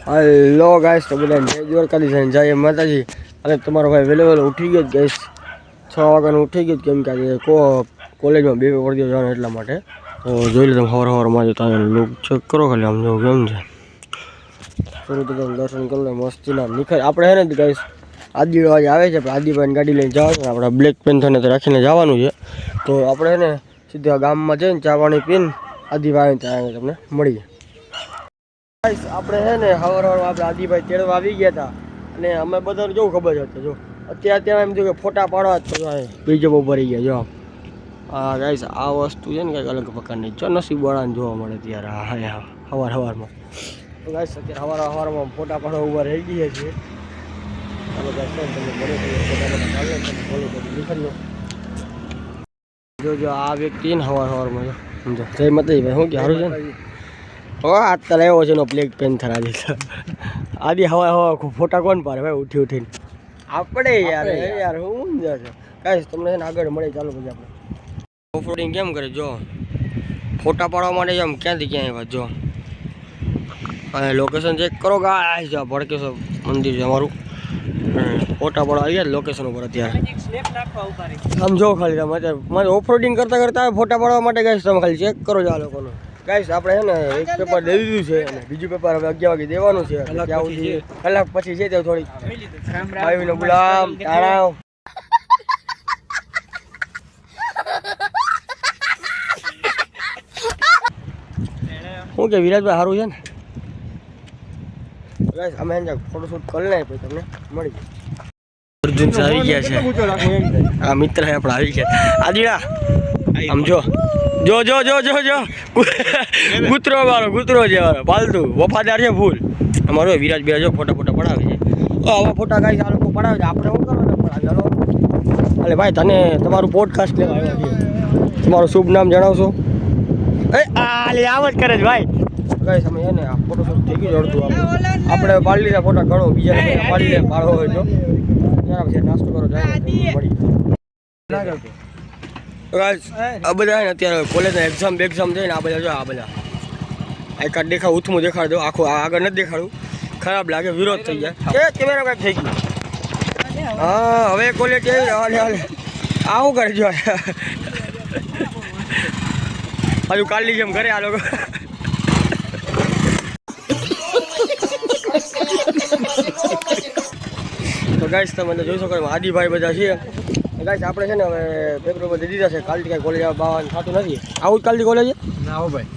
Hello guys तो બધા જય દ્વારકાધીશ જય માતાજી અને તમારો ભાઈ વેલેવેલ ઉઠી ગયો ગાઈસ 6 વાગ્યાનો ઉઠી ગયો કેમ કે આજે કોલેજમાં બે પેપર દે જવાનું એટલા માટે તો જોઈ લો તમે હવાર તમે લોક ચેક કરો ખાલી આમ જો કેમ છે શરૂ તો દર્શન કરી લે મસ્તીના નિખર આપણે હે ને ગાઈસ આદિવાજી આવે છે આદિભાઈ ગાડી લઈને જવાનું છે આપણે બ્લેક પેન્થરને તો રાખીને જવાનું છે તો આપણે હે ને સીધા ગામમાં જઈને ચા પાણી પીને આદિભાઈ ત્યાં તમને મળીએ આપણે છે ને હવાર આપણે આદિભાઈ તેડવા આવી ગયા હતા અને અમે બધાને કેવું ખબર હતી જો અત્યારે એમ થયું કે ફોટા પાડવા જ તો બીજો બહુ ભરી ગયા જો હા ગાઈસ આ વસ્તુ છે ને કંઈક અલગ પ્રકારની જો નસીબવાળાને જોવા મળે ત્યારે હા હવારમાં તો ગાઈસ અત્યારે હવારમાં ફોટા પાડવા ઊભા રહી ગયા છીએ ચાલો ગાઈસ તમને મળે ફોટા જો આ વ્યક્તિ ને હવારમાં સમજો જય માતાજી ભાઈ શું કે સારું છે ને આજ તો લેવો છે એનો બ્લેક પેન્થર આજે આદિ હવા ફોટા કોણ પાડે ભાઈ ઉઠીને આપણે યાર હું જશે કાંઈ તમને આગળ મળે ચાલો પછી આપણે ઓફરોડિંગ કેમ કરે જો ફોટા પાડવા માટે આમ ક્યાંથી ક્યાં આવ્યા જો અને લોકેશન ચેક કરો ગાઈસ જો ભડકેશ્વર મંદિર છે અમારું ફોટા પાડવા આવ્યા લોકેશન ઉપર અત્યારે સમજો ખાલી તમે મારે ઓફરોડિંગ કરતા ફોટા પાડવા માટે ગાઈસ તમે ખાલી ચેક કરો જો આ લોકોનો ગાઈસ આપણે છે ને એક પેપર દઈ દીધું છે અને બીજું પેપર હવે 11 વાગે દેવાનું છે કલાક પછી છે તે થોડી આવીને ગુલામ તાણાવ શું કે વિરાજભાઈ સારું છે ને ગાઈસ અમે ફોટોશૂટ કરી લે પછી તમને મળી અર્જુન આવી ગયા છે આ મિત્ર આપણે આવી ગયા આદિડા આમ જો કૂતરો મારો છે મારો પાલતુ વફાદાર છે ફૂલ અમારો વિરાજ બે જો ફોટા પડાવે છે આવા ફોટા કાંઈ આ લોકો પડાવે છે આપણે શું કરવાના પડાવે ચાલો અરે ભાઈ તને તમારું પોડકાસ્ટ લેવા આવ્યા છે તમારું શુભ નામ જણાવશો આવ જ કરે છે ભાઈ કઈ સમય ને આ ફોટોશૂટ થઈ ગયું અડધું આપણે પાડી લીધા ફોટા ઘણો બીજા પાડી લે પાડવો હોય તો બરાબર છે નાસ્તો કરો જાય મળી આ બધા ને અત્યારે કોલેજના એક્ઝામ થઈને આ બધા જો આ બધા એકાદ દેખાડ ઉથમું દેખાડ દો આખું આગળ નથી દેખાડું ખરાબ લાગે વિરોધ થઈ જાય એ કેમેરા કાંઈક થઈ ગયું હા હવે કોલેજ હાલે આવું કરજો હજુ કાલની જેમ ઘરે આ લોકો તો ગાઈસ તમે જોઈ શકો આદિભાઈ બધા છે ગાઈસ આપણે છે ને હવે પેપર દઈ દીધા છે કાલથી કાંઈ કોલેજ આવવાનું થતું નથી આવું જ કાલથી કોલેજ ના આવો ભાઈ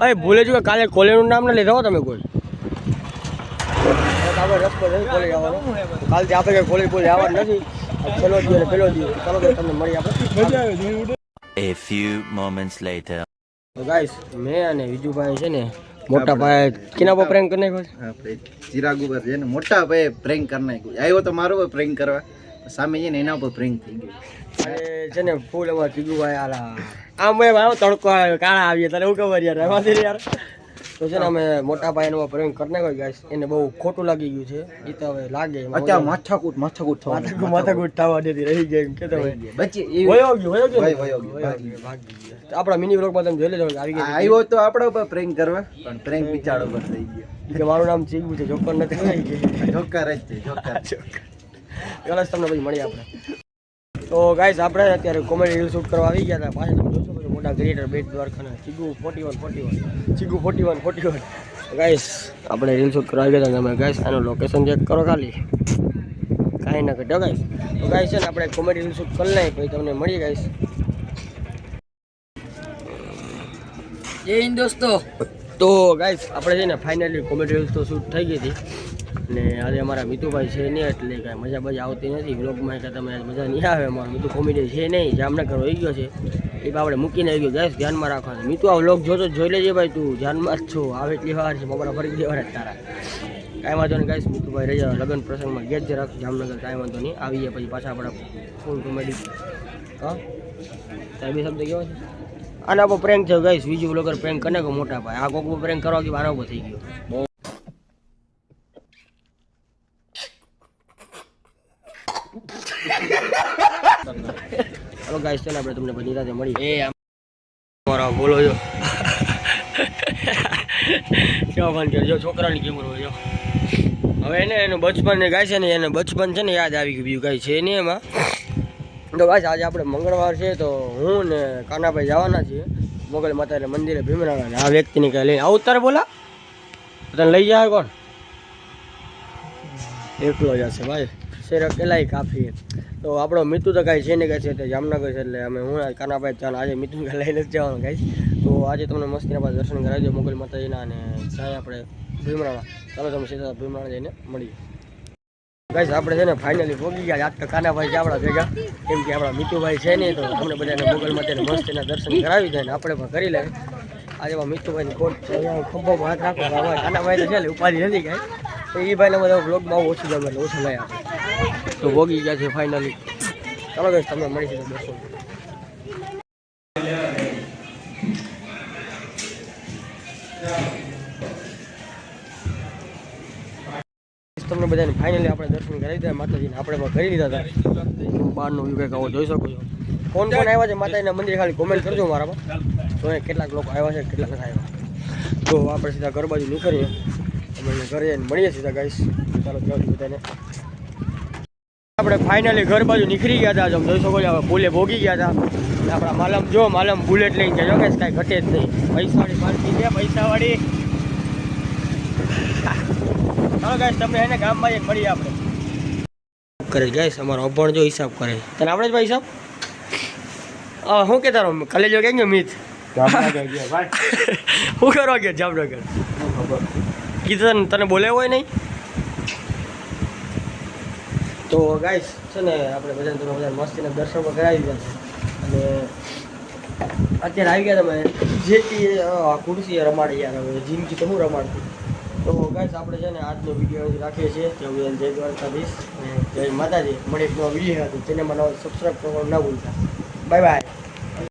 અરે ભૂલે છું કે કાલે કોલેજનું નામ ના લીધા હો તમે કોઈ આપણે રસ્તો છે કોલેજ આવવાનો કાલથી આપણે કંઈ કોલેજ આવવાનું નથી પેલો દિવસ ચાલો તમને મળી આપણે A few moments later. તો ગાઈસ મેં અને વિજુભાઈ છે ને મોટા પાયે કિના પર પ્રેન્ક કરી નાખ્યો આપણે ચિરાગ ઉપર છે ને મોટા પાયે પ્રેન્ક કરી નાખ્યો આવ્યો તો મારો પર પ્રેન્ક કરવા સામે છે ને એના ઉપર પ્રેન્ક થઈ ગયો અને છે ને ફૂલ અમાર ચીગુભાઈ આલા આમ ભાઈ આવો તડકો આવ્યો કાળા આવીએ તને હું ખબર યાર એમાંથી યાર તો છે ને અમે મોટા પાયે એનો પ્રેન્ક કરી નાખ્યો ગાઈસ એને બહુ ખોટું લાગી ગયું છે એ તો હવે લાગે અચ્છા માથાકૂટ થવા દેતી રહી ગઈ કે તમે બચી વયો ગયો આપણા મિની વ્લોગમાં તમે જોઈ લેજો આવી ગઈ આવ્યો તો આપણા ઉપર પ્રેન્ક કરવા પણ પ્રેન્ક બિચારો પર થઈ ગયો કે મારું નામ ચીગુ છે જોકર નથી જોકર જ છે જોકર ગલસ તમને પછી મળી આપણે તો ગાઈસ આપણે અત્યારે કોમેડી રીલ શૂટ કરવા આવી ગયા હતા પાછા તમે જોશો કે મોટા ક્રિએટર બેટ દ્વારખાના ચીગુ 41 ગાઈસ આપણે રીલ શૂટ કરવા આવી ગયા હતા તમે ગાઈસ આનું લોકેશન ચેક કરો ખાલી કાંઈ ના ઘટ્યો ગાઈસ તો ગાઈસ છે ને આપણે કોમેડી રીલ શૂટ કરી લઈએ પછી તમને મળીએ ગાઈસ જય હિન્દ દોસ્તો તો ગાઈસ આપણે છે ને ફાઇનલી કોમેડી રીલ્સ તો શૂટ થઈ ગઈ હતી અને આજે અમારા મિતુભાઈ છે નહીં એટલે કાંઈ મજા આવતી નથી વ્લોગમાં કે તમે મજા નહીં આવે અમારો મિતુ કોમેડી છે નહીં જામનગર હોઈ ગયો છે એ આપણે મૂકીને આવી ગયો ગાઈસ ધ્યાનમાં રાખવાનું મિતુ આ વ્લોગ જોતો જોઈ લેજે ભાઈ તું ધ્યાનમાં જ છો આવે એટલી વાર છે બપોરા ફરી દેવાના તારા કાંઈ વાંધો નહીં ગાઈસ મિતુભાઈ રહી જાવ લગ્ન પ્રસંગમાં ગેટ જ રાખ જામનગર કાંઈ વાંધો નહીં આવીએ પછી પાછા આપણા ફૂલ કોમેડી હા ત્યાં બી શબ્દ કેવો છે આના પર પ્રેન્ક થયો ગાઈસ બીજું વ્લોગર પ્રેન્ક કરે કે મોટા ભાઈ આ કોક પ્રેન્ક કરવા કે આના ઉપર થઈ ગયો हेलो गाइस चलो આપણે તમને બધી રાતે મળી એ અમારો બોલો જો કેવા ભાન કરે જો છોકરાની કેમર હોય જો હવે એને એનું બચપન ને ગાય છે ને એને બચપન છે ને યાદ આવી ગયું બીજું કાંઈ છે નહીં એમાં તો ગાય આજે આપણે મંગળવાર છે તો હું ને કાનાભાઈ જવાના છીએ મોગલ માતાના મંદિરે ભીમરાણા આ વ્યક્તિને કાંઈ લઈને આવું તારે બોલા તને લઈ જાય કોણ એકલો જશે ભાઈ શેર અકેલાય કાફી તો આપણો મિતુ તો કાંઈ છે ને કાંઈ છે તે જામનગર છે એટલે અમે હું કાનાભાઈ ચાલ આજે મિતુને કાંઈ લઈને જ જવાનું કાંઈ તો આજે તમને મસ્તીના પાસે દર્શન કરાવી દો મોગલ માતાજીના અને ત્યાં આપણે ભીમરાણા ચાલો તમે સીધા ભીમરાણા જઈને મળીએ ગાઈસ આપણે છે ને ફાઇનલી પહોંચી ગયા આજ તો કાનાભાઈ છે આપણા ભેગા કેમ કે આપણા મિતુભાઈ છે નહીં તો અમને બધાને મોગલ માતાને મસ્તીના દર્શન કરાવી દે ને આપણે પણ કરી લે આજે મિતુભાઈની કોટ ખંભામાં હાથ રાખો કાનાભાઈ તો છે ને ઉપાધિ નથી કાંઈ તો એ ભાઈને બધા બ્લોગમાં બહુ ઓછું ગમે એટલે ઓછું લઈ આપે તો ભોગી ગયા છે ફાઇનલી ચાલો ગાઈસ તમે મળી છે દર્શન તમને બધાને ફાઇનલી આપણે દર્શન કરાવી દીધા માતાજીને આપણે પણ કરી દીધા હતા બહારનો વ્યૂ કંઈક આવો જોઈ શકો છો કોણ કોણ આવ્યા છે માતાજીના મંદિરે ખાલી કોમેન્ટ કરજો મારામાં તો કેટલાક લોકો આવ્યા છે કેટલાક નથી આવ્યા તો આપણે સીધા ઘર બાજુ નીકળીએ અમે ઘરે જઈને મળીએ સીધા ગાઈસ ચાલો જલ્દી બધાને આપણે ફાઇનલી ઘર બાજુ નીકળી ગયા હતા તમે જોઈ શકો છો હવે પુલે ભોગી ગયા હતા અને આપણા માલમ જો માલમ બુલેટ લઈને જજો કે કાંઈ ઘટે જ નહીં પૈસાવાળી પાર્ટી છે પૈસાવાળી ચાલો ગાઈસ તમને એને ગામમાં જઈને મળીએ આપણે કરે ગાઈસ અમારો અભણ જો હિસાબ કરે તને આપણે જ ભાઈ હિસાબ શું કે તારો કલેજો કેમ ગયો મિત શું કરવા ગયો જામનગર કીધું તને બોલે હોય નહીં તો ગાઈસ છે ને આપણે બધાને તમે બધા મસ્તીના દર્શન પણ કરાવી દીધા છે અને અત્યારે આવી ગયા તમે જેથી ખુરશી રમાડી યાર હવે જિંદગી તો હું રમાડતી તો ગાઈસ આપણે છે ને આજનો વિડીયો રાખીએ છીએ ત્યાં જય દ્વારકાધીશ અને જય માતાજી મળે એક નવો વિડીયો હતો તેને મને સબસ્ક્રાઈબ કરવાનું ના ભૂલતા બાય બાય